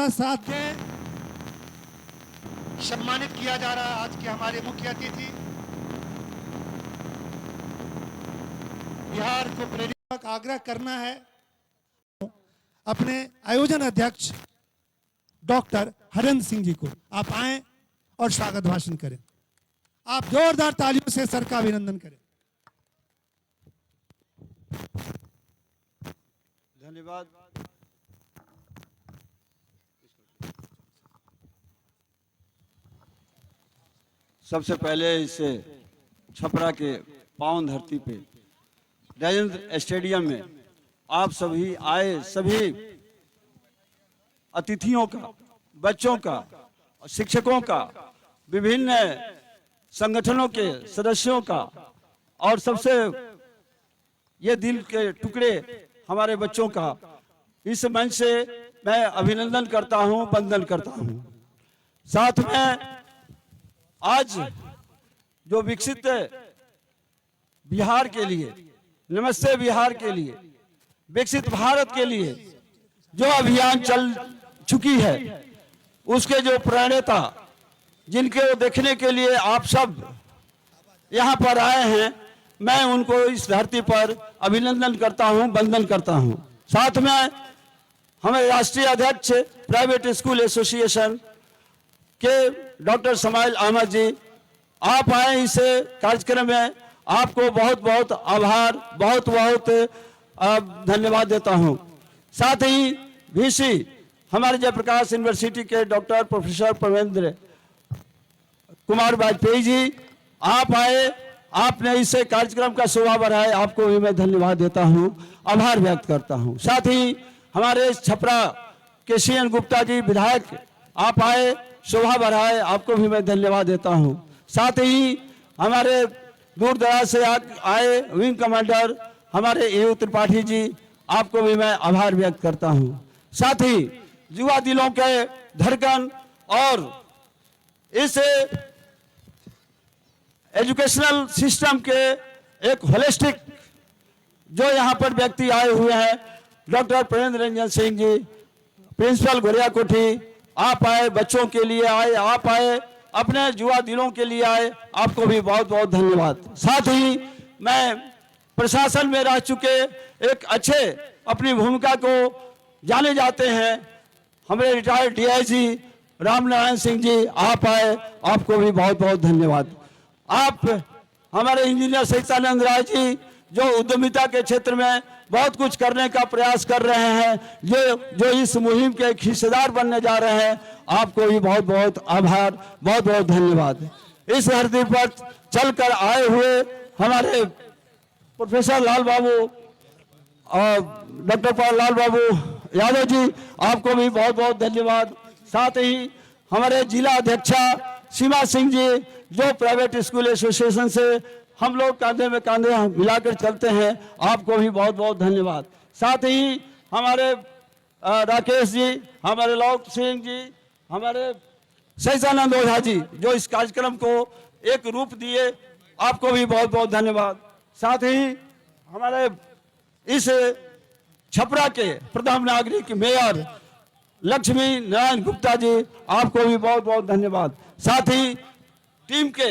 साथ के सम्मानित किया जा रहा है। आज के हमारे मुख्य अतिथि बिहार को प्रेरित आग्रह करना है अपने आयोजन अध्यक्ष डॉक्टर हरेंद्र सिंह जी को। आप आए और स्वागत भाषण करें। आप जोरदार तालियों से सर का अभिनंदन करें। धन्यवाद। सबसे पहले इसे छपरा के पावन धरती पे राजेंद्र स्टेडियम में आप सभी आए सभी अतिथियों का, बच्चों का, शिक्षकों का, विभिन्न संगठनों के सदस्यों का और सबसे ये दिल के टुकड़े हमारे बच्चों का इस मंच से मैं अभिनंदन करता हूं, वंदन करता हूं। साथ में आज जो विकसित बिहार के लिए, नमस्ते बिहार के लिए, विकसित भारत के लिए जो अभियान चल चुकी है, उसके जो प्रणेता जिनके देखने के लिए आप सब यहाँ पर आए हैं, मैं उनको इस धरती पर अभिनंदन करता हूं, वंदन करता हूं। साथ में हमारे राष्ट्रीय अध्यक्ष प्राइवेट स्कूल एसोसिएशन के डॉक्टर समाइल अहमद जी, आप आए इस कार्यक्रम में, आपको बहुत बहुत आभार, बहुत बहुत धन्यवाद देता हूं। साथ ही वीसी हमारे जयप्रकाश यूनिवर्सिटी के डॉक्टर प्रोफेसर परमेंद्र कुमार वाजपेयी जी, आप आए, आपने इस कार्यक्रम का शोभा बढ़ाया, आपको भी मैं धन्यवाद देता हूं, आभार व्यक्त करता हूं। साथ ही हमारे छपरा के सीएन गुप्ता जी विधायक, आप आए, शोभा बढ़ाए, आपको भी मैं धन्यवाद देता हूं। साथ ही हमारे दूर दराज से आए विंग कमांडर हमारे एयू त्रिपाठी जी, आपको भी मैं आभार व्यक्त करता हूं। साथ ही युवा दिलों के धड़कन और इस एजुकेशनल सिस्टम के एक होलिस्टिक जो यहाँ पर व्यक्ति आए हुए हैं, डॉक्टर प्रेमेंद्र रंजन सिंह जी, प्रिंसिपल गोरिया कोठी, आप आए, बच्चों के लिए आए, आप आए, अपने युवा दिलों के लिए आए, आपको भी बहुत बहुत धन्यवाद। साथ ही मैं प्रशासन में रह चुके एक अच्छे अपनी भूमिका को जाने जाते हैं हमारे रिटायर्ड डीआईजी रामनारायण सिंह जी, आप आए, आपको भी बहुत बहुत धन्यवाद। आप हमारे इंजीनियर सहितानंद राय जी जो उद्यमिता के क्षेत्र में बहुत कुछ करने का प्रयास कर रहे हैं, जो इस मुहिम के एक हिस्सेदार बनने जा रहे हैं, आपको भी बहुत बहुत आभार, बहुत बहुत धन्यवाद। इस धरती पर चलकर आए हुए हमारे प्रोफेसर लाल बाबू और डॉक्टर लाल बाबू यादव जी, आपको भी बहुत बहुत धन्यवाद। साथ ही हमारे जिला अध्यक्षा सीमा सिंह जी, जो प्राइवेट स्कूल एसोसिएशन से हम लोग कांधे में कांधे मिलाकर चलते हैं, आपको भी बहुत बहुत धन्यवाद। साथ ही हमारे राकेश जी, हमारे लौक सिंह जी, हमारे सहितानंद ओझा जी, जो इस कार्यक्रम को एक रूप दिए, आपको भी बहुत बहुत धन्यवाद। साथ ही हमारे इस छपरा के प्रथम नागरिक मेयर लक्ष्मी नारायण गुप्ता जी, आपको भी बहुत बहुत धन्यवाद। साथ ही टीम के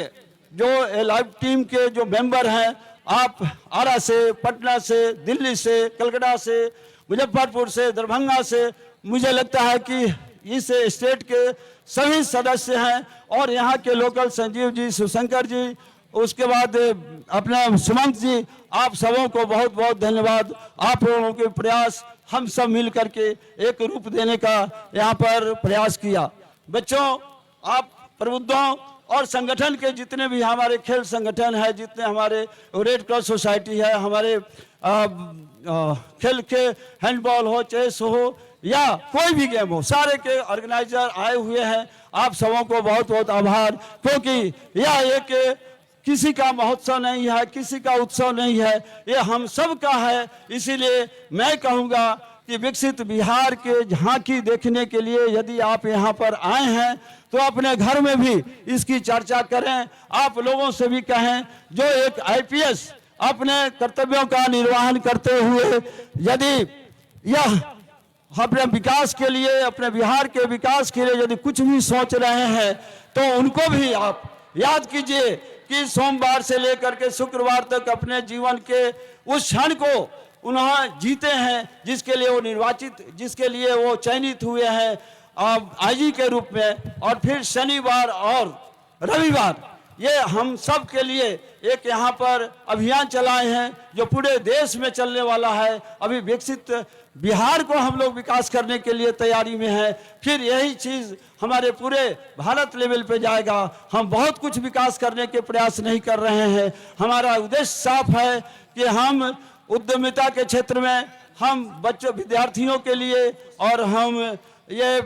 जो लाइव टीम के जो मेंबर हैं, आप आरा से, पटना से, दिल्ली से, कलकत्ता से, मुजफ्फरपुर से, दरभंगा से, मुझे लगता है कि इस स्टेट के सभी सदस्य हैं और यहाँ के लोकल संजीव जी, शिवशंकर जी, उसके बाद अपना सुमंत जी, आप सबों को बहुत बहुत धन्यवाद। आप लोगों के प्रयास हम सब मिल करके एक रूप देने का यहाँ पर प्रयास किया। बच्चों, आप प्रबुद्धों और संगठन के जितने भी हमारे खेल संगठन है, जितने हमारे रेड क्रॉस सोसाइटी है, हमारे खेल के हैंडबॉल हो, चेस हो या कोई भी गेम हो, सारे के ऑर्गेनाइजर आए हुए हैं, आप सबों को बहुत बहुत आभार। क्योंकि यह एक किसी का महोत्सव नहीं है, किसी का उत्सव नहीं है, ये हम सब का है। इसीलिए मैं कहूँगा कि विकसित बिहार के झांकी देखने के लिए यदि आप यहाँ पर आए हैं तो अपने घर में भी इसकी चर्चा करें। आप लोगों से भी कहें जो एक आईपीएस अपने कर्तव्यों का निर्वहन करते हुए यदि यह अपने विकास के लिए, अपने बिहार के विकास के लिए यदि कुछ भी सोच रहे हैं तो उनको भी आप याद कीजिए कि सोमवार से लेकर के शुक्रवार तक अपने जीवन के उस क्षण को उन्होंने जीते हैं जिसके लिए वो निर्वाचित, जिसके लिए वो चयनित हुए हैं आईजी के रूप में। और फिर शनिवार और रविवार ये हम सब के लिए एक यहाँ पर अभियान चलाए हैं जो पूरे देश में चलने वाला है। अभी विकसित बिहार को हम लोग विकास करने के लिए तैयारी में है, फिर यही चीज़ हमारे पूरे भारत लेवल पे जाएगा। हम बहुत कुछ विकास करने के प्रयास नहीं कर रहे हैं, हमारा उद्देश्य साफ है कि हम उद्यमिता के क्षेत्र में हम बच्चों विद्यार्थियों के लिए और हम ये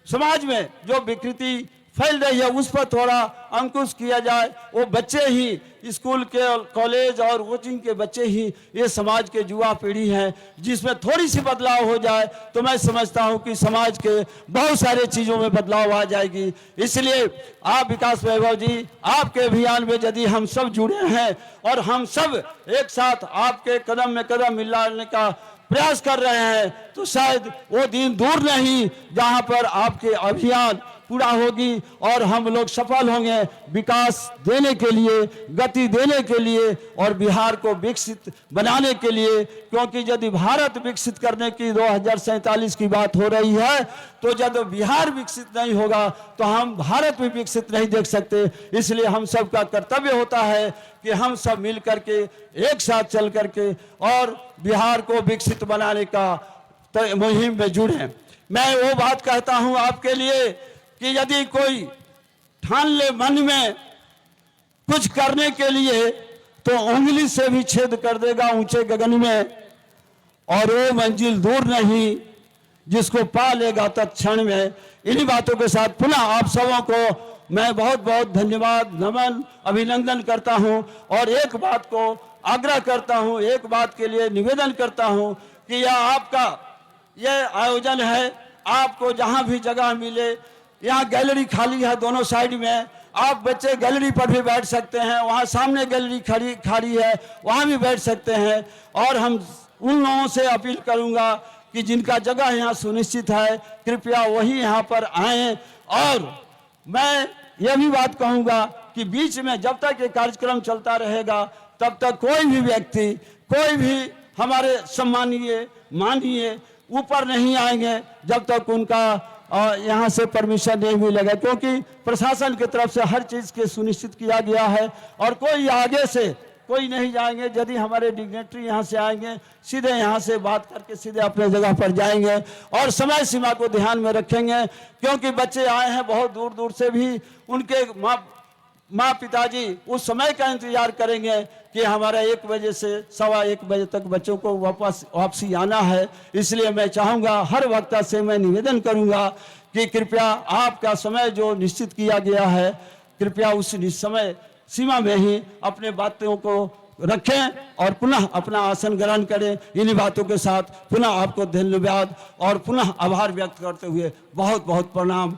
समाज में जो विकृति फैल रही है उस पर थोड़ा अंकुश किया जाए। वो बच्चे ही स्कूल के कॉलेज और कोचिंग के बच्चे ही ये समाज के युवा पीढ़ी हैं, जिसमें थोड़ी सी बदलाव हो जाए तो मैं समझता हूँ कि समाज के बहुत सारे चीज़ों में बदलाव आ जाएगी। इसलिए आप विकास वैभव जी, आपके अभियान में यदि हम सब जुड़े हैं और हम सब एक साथ आपके कदम में कदम मिलाने का प्रयास कर रहे हैं तो शायद वो दिन दूर नहीं जहाँ पर आपके अभियान पूरा होगी और हम लोग सफल होंगे विकास देने के लिए, गति देने के लिए और बिहार को विकसित बनाने के लिए। क्योंकि यदि भारत विकसित करने की 2047 की बात हो रही है तो जब बिहार विकसित नहीं होगा तो हम भारत भी विकसित नहीं देख सकते। इसलिए हम सब का कर्तव्य होता है कि हम सब मिल करके एक साथ चल करके और बिहार को विकसित बनाने का मुहिम में जुड़े। मैं वो बात कहता हूँ आपके लिए कि यदि कोई ठान ले मन में कुछ करने के लिए तो उंगली से भी छेद कर देगा ऊंचे गगन में, और वो मंजिल दूर नहीं जिसको पा लेगा तत्क्षण में। इन्हीं बातों के साथ पुनः आप सबों को मैं बहुत बहुत धन्यवाद, नमन, अभिनंदन करता हूं और एक बात को आग्रह करता हूं, एक बात के लिए निवेदन करता हूं कि यह आपका यह आयोजन है, आपको जहां भी जगह मिले, यहाँ गैलरी खाली है दोनों साइड में, आप बच्चे गैलरी पर भी बैठ सकते हैं, वहाँ सामने गैलरी खाली है वहाँ भी बैठ सकते हैं। और हम उन लोगों से अपील करूँगा कि जिनका जगह यहाँ सुनिश्चित है कृपया वही यहाँ पर आएँ। और मैं यह भी बात कहूँगा कि बीच में जब तक ये कार्यक्रम चलता रहेगा तब तक कोई भी व्यक्ति, कोई भी हमारे सम्मानीय माननीय ऊपर नहीं आएंगे जब तक उनका यहाँ से परमिशन नहीं मिलेगा, क्योंकि प्रशासन की तरफ से हर चीज़ के सुनिश्चित किया गया है। और कोई आगे से कोई नहीं जाएंगे, यदि हमारे डिग्नेटरी यहाँ से आएंगे सीधे यहाँ से बात करके सीधे अपने जगह पर जाएंगे और समय सीमा को ध्यान में रखेंगे, क्योंकि बच्चे आए हैं बहुत दूर दूर से भी, उनके माँ पिताजी उस समय का इंतजार करेंगे कि हमारा 1 बजे से 1:15 बजे तक बच्चों को वापसी आना है। इसलिए मैं चाहूँगा, हर वक्ता से मैं निवेदन करूँगा कि कृपया आपका समय जो निश्चित किया गया है कृपया उस समय सीमा में ही अपने बातों को रखें और पुनः अपना आसन ग्रहण करें। इन्हीं बातों के साथ पुनः आपको धन्यवाद और पुनः आभार व्यक्त करते हुए बहुत बहुत प्रणाम।